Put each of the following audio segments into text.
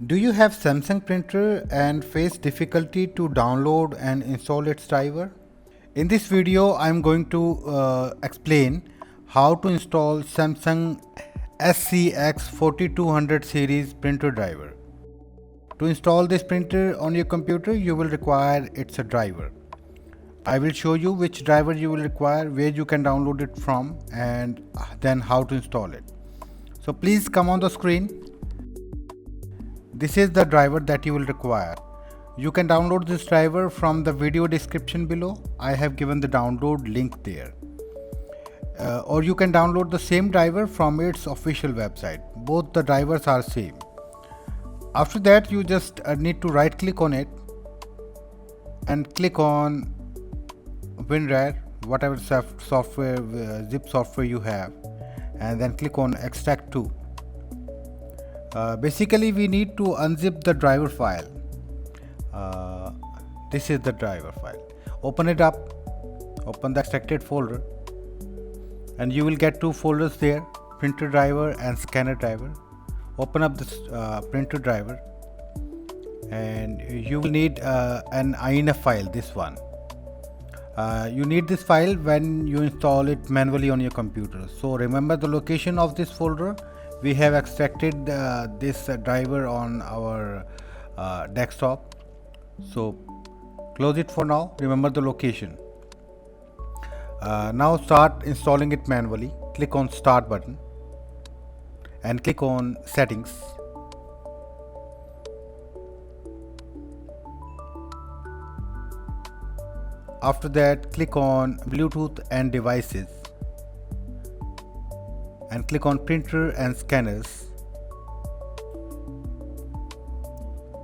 Do you have Samsung printer and face difficulty to download and install its driver? In this video, I'm going to explain how to install Samsung SCX 4200 series printer driver. To install this printer on your computer, you will require its a driver. I will show you which driver you will require, where you can download it from, and then how to install it. So please come on the screen. This is the driver that you will require. You can download this driver from the video description below. I have given the download link there. Or you can download the same driver from its official website. Both the drivers are same. After that, you just need to right click on it and click on WinRAR, whatever software, zip software you have, and then click on extract to. Basically, we need to unzip the driver file. This is the driver file. Open it up, open the extracted folder, and you will get two folders there, printer driver and scanner driver. Open up this printer driver, and you will need an INF file, this one. You need this file when you install it manually on your computer. So remember the location of this folder. We have extracted this driver on our desktop. So close it for now. Remember the location. Now start installing it manually. Click on start button and click on settings. After that, click on Bluetooth and devices and click on printer and scanners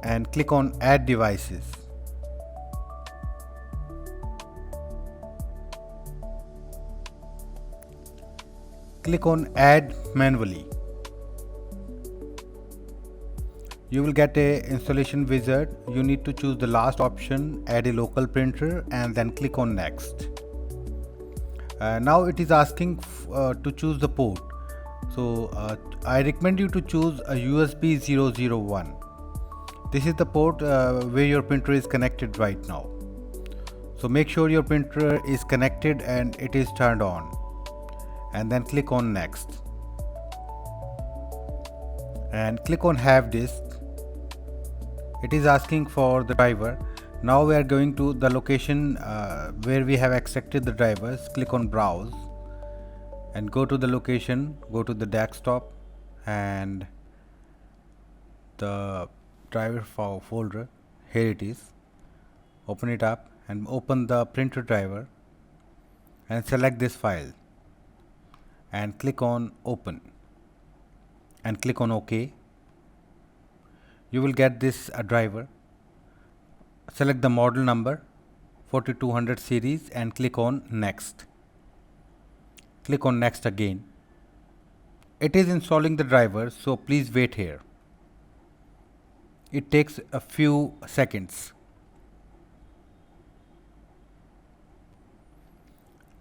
and click on add devices. Click on add manually. You will get a installation wizard. You need to choose the last option, add a local printer, and then click on next. Now it is asking to choose the port. So I recommend you to choose a USB 001. This is the port where your printer is connected right now. So make sure your printer is connected and it is turned on, and then click on next and click on have disk. It is asking for the driver. Now we are going to the location where we have extracted the drivers. Click on browse and go to the location, go to the desktop and the driver folder. Here it is. Open it up and open the printer driver and select this file and click on open and click on OK. You will get this driver. Select the model number 4200 series and click on next. Click on next again. It is installing the driver, so please wait here. It takes a few seconds.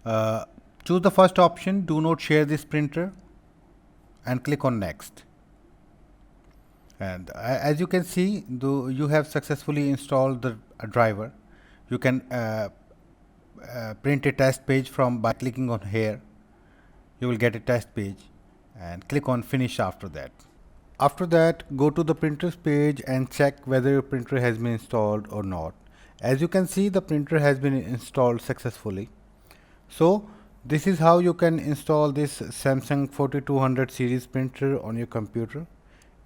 Choose the first option, do not share this printer, and click on next. And as you can see, you have successfully installed the driver. You can print a test page by clicking on here. You will get a test page and click on finish after that. After that, go to the printers page and check whether your printer has been installed or not. As you can see, the printer has been installed successfully. So this is how you can install this Samsung 4200 series printer on your computer.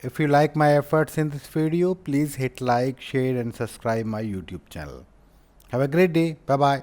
If you like my efforts in this video, please hit like, share and subscribe my YouTube channel. Have a great day. Bye bye.